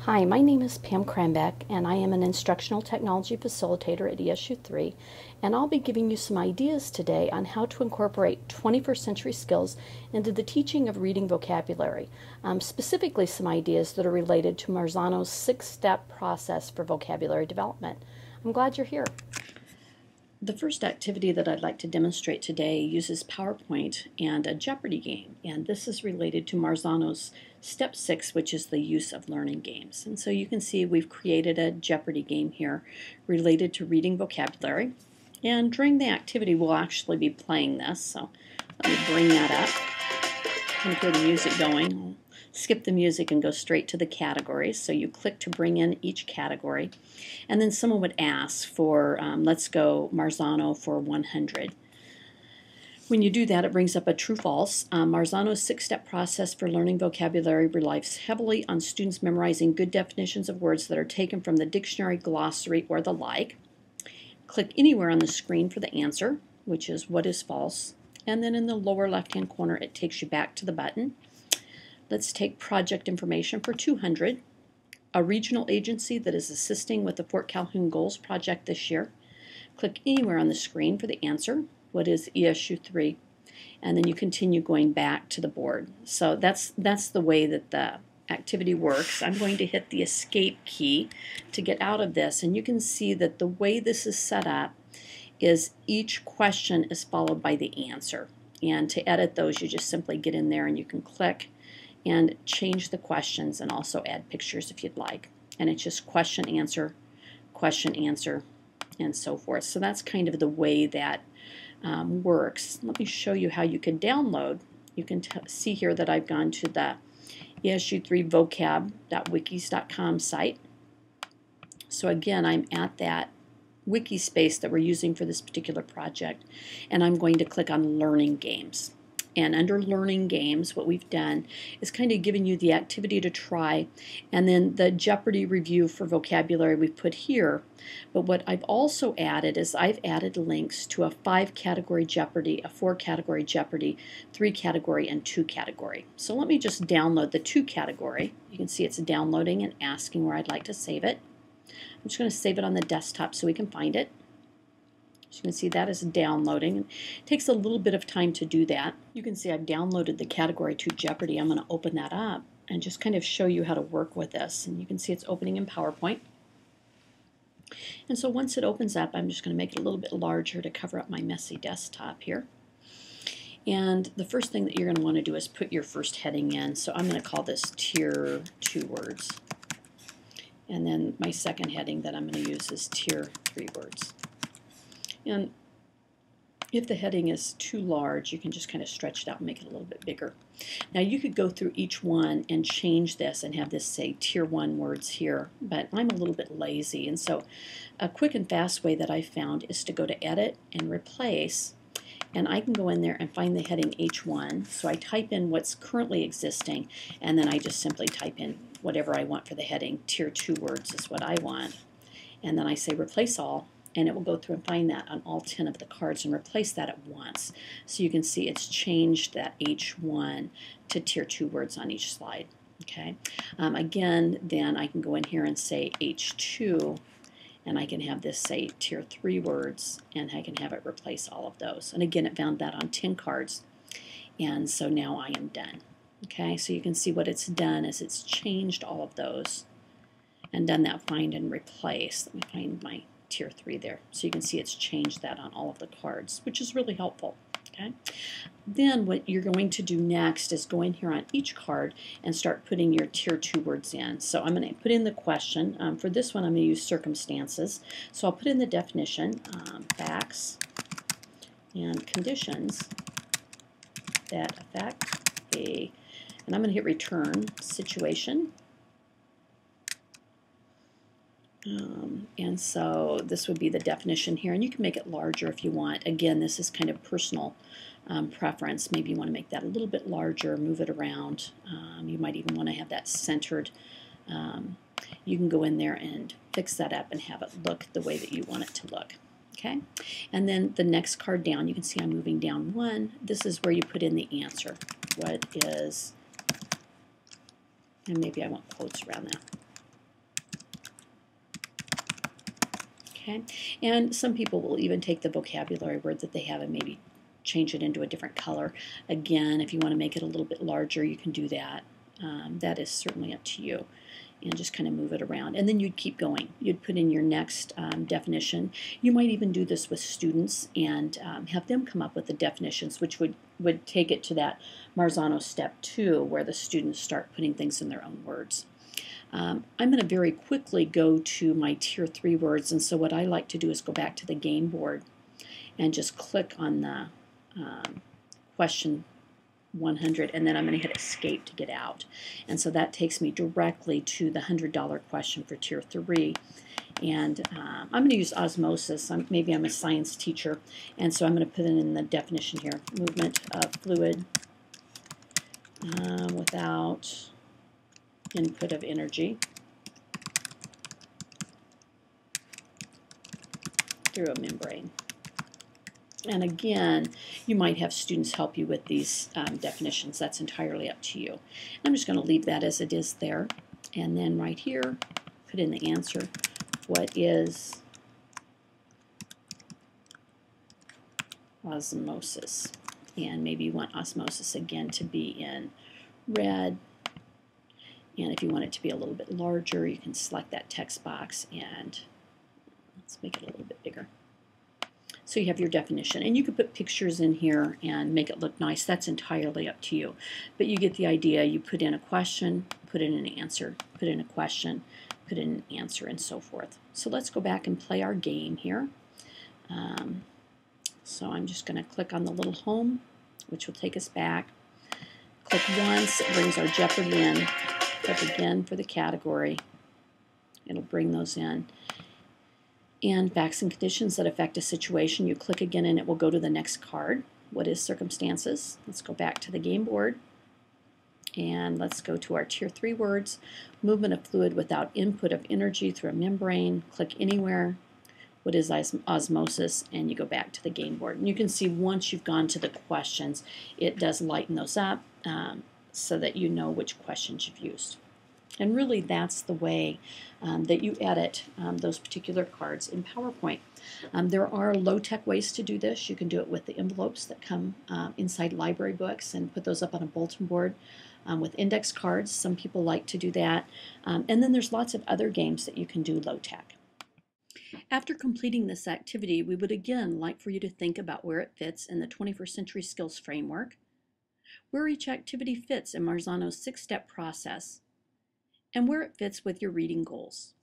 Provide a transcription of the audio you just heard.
Hi, my name is Pam Cranbeck, and I am an Instructional Technology Facilitator at ESU3, and I'll be giving you some ideas today on how to incorporate 21st century skills into the teaching of reading vocabulary, specifically some ideas that are related to Marzano's 6-step process for vocabulary development. I'm glad you're here. The first activity that I'd like to demonstrate today uses PowerPoint and a Jeopardy game, and this is related to Marzano's step 6, which is the use of learning games. And so you can see we've created a Jeopardy game here related to reading vocabulary, and during the activity we'll actually be playing this. So let me bring that up and hear the music going. I'll skip the music and go straight to the categories. So you click to bring in each category, and then someone would ask for, let's go Marzano for 100. When you do that, it brings up a true-false. Marzano's 6-step process for learning vocabulary relies heavily on students memorizing good definitions of words that are taken from the dictionary, glossary, or the like. Click anywhere on the screen for the answer, which is what is false, and then in the lower left-hand corner it takes you back to the button. Let's take project information for 200. A regional agency that is assisting with the Fort Calhoun Goals project this year. Click anywhere on the screen for the answer. What is ESU3? And then you continue going back to the board. So that's the way that the activity works. I'm going to hit the escape key to get out of this, and you can see that the way this is set up is each question is followed by the answer. And to edit those, you just simply get in there and you can click and change the questions and also add pictures if you'd like. And it's just question, answer, and so forth. So that's kind of the way that works. Let me show you how you can download. You can see here that I've gone to the esu3vocab.wikis.com site. So again, I'm at that wiki space that we're using for this particular project, and I'm going to click on Learning Games. And under Learning Games, what we've done is kind of given you the activity to try, and then the Jeopardy review for vocabulary we've put here. But what I've also added is I've added links to a 5-category Jeopardy, a 4-category Jeopardy, 3-category, and 2-category. So let me just download the 2-category. You can see it's downloading and asking where I'd like to save it. I'm just going to save it on the desktop so we can find it. As you can see, that is downloading. It takes a little bit of time to do that. You can see I've downloaded the Category 2 Jeopardy. I'm going to open that up and just kind of show you how to work with this. And you can see it's opening in PowerPoint. And so once it opens up, I'm just going to make it a little bit larger to cover up my messy desktop here. And the first thing that you're going to want to do is put your first heading in. So I'm going to call this Tier 2 words. And then my second heading that I'm going to use is Tier 3 words. And if the heading is too large, you can just kind of stretch it out and make it a little bit bigger. Now you could go through each one and change this and have this say Tier 1 words here, but I'm a little bit lazy, and so a quick and fast way that I found is to go to Edit and Replace, and I can go in there and find the heading H1. So I type in what's currently existing, and then I just simply type in whatever I want for the heading. Tier 2 words is what I want, and then I say Replace All, and it will go through and find that on all 10 of the cards and replace that at once. So you can see it's changed that H1 to Tier 2 words on each slide. Okay. Again, then I can go in here and say H2, and I can have this say Tier 3 words, and I can have it replace all of those. And again, it found that on 10 cards, and so now I am done. Okay, so you can see what it's done is it's changed all of those and done that find and replace. Let me find my Tier 3 there. So you can see it's changed that on all of the cards, which is really helpful. Okay. Then what you're going to do next is go in here on each card and start putting your Tier 2 words in. So I'm going to put in the question. For this one, I'm going to use circumstances. So I'll put in the definition, facts and conditions that affect a, and I'm going to hit return, situation. And so this would be the definition here, and you can make it larger if you want. Again, this is kind of personal preference. Maybe you want to make that a little bit larger, move it around. You might even want to have that centered. You can go in there and fix that up and have it look the way that you want it to look. Okay, and then the next card down, you can see I'm moving down one. This is where you put in the answer. What is, and maybe I want quotes around that. Okay, and some people will even take the vocabulary word that they have and maybe change it into a different color. Again, if you want to make it a little bit larger, you can do that. That is certainly up to you. And just kind of move it around. And then you'd keep going. You'd put in your next definition. You might even do this with students and have them come up with the definitions, which would take it to that Marzano step 2, where the students start putting things in their own words. I'm going to very quickly go to my tier 3 words, and so what I like to do is go back to the game board and just click on the question 100, and then I'm going to hit escape to get out. And so that takes me directly to the $100 question for tier 3. And I'm going to use osmosis. Maybe I'm a science teacher, and so I'm going to put in the definition here: movement of fluid without input of energy through a membrane. And again, you might have students help you with these definitions. That's entirely up to you. I'm just going to leave that as it is there. And then right here, put in the answer. What is osmosis? And maybe you want osmosis again to be in red. And if you want it to be a little bit larger, you can select that text box and let's make it a little bit bigger. So you have your definition, and you could put pictures in here and make it look nice. That's entirely up to you. But you get the idea. You put in a question, put in an answer, put in a question, put in an answer, and so forth. So let's go back and play our game here. So I'm just going to click on the little home, which will take us back. Click once, it brings our Jeopardy in. Click again for the category. It'll bring those in. And facts and conditions that affect a situation, you click again and it will go to the next card. What is circumstances? Let's go back to the game board. And let's go to our tier 3 words. Movement of fluid without input of energy through a membrane. Click anywhere. What is osmosis? And you go back to the game board. And you can see once you've gone to the questions, it does lighten those up so that you know which questions you've used. And really, that's the way that you edit those particular cards in PowerPoint. There are low-tech ways to do this. You can do it with the envelopes that come inside library books and put those up on a bulletin board with index cards. Some people like to do that. And then there's lots of other games that you can do low-tech. After completing this activity, we would again like for you to think about where it fits in the 21st Century Skills Framework, where each activity fits in Marzano's 6-step process, and where it fits with your reading goals.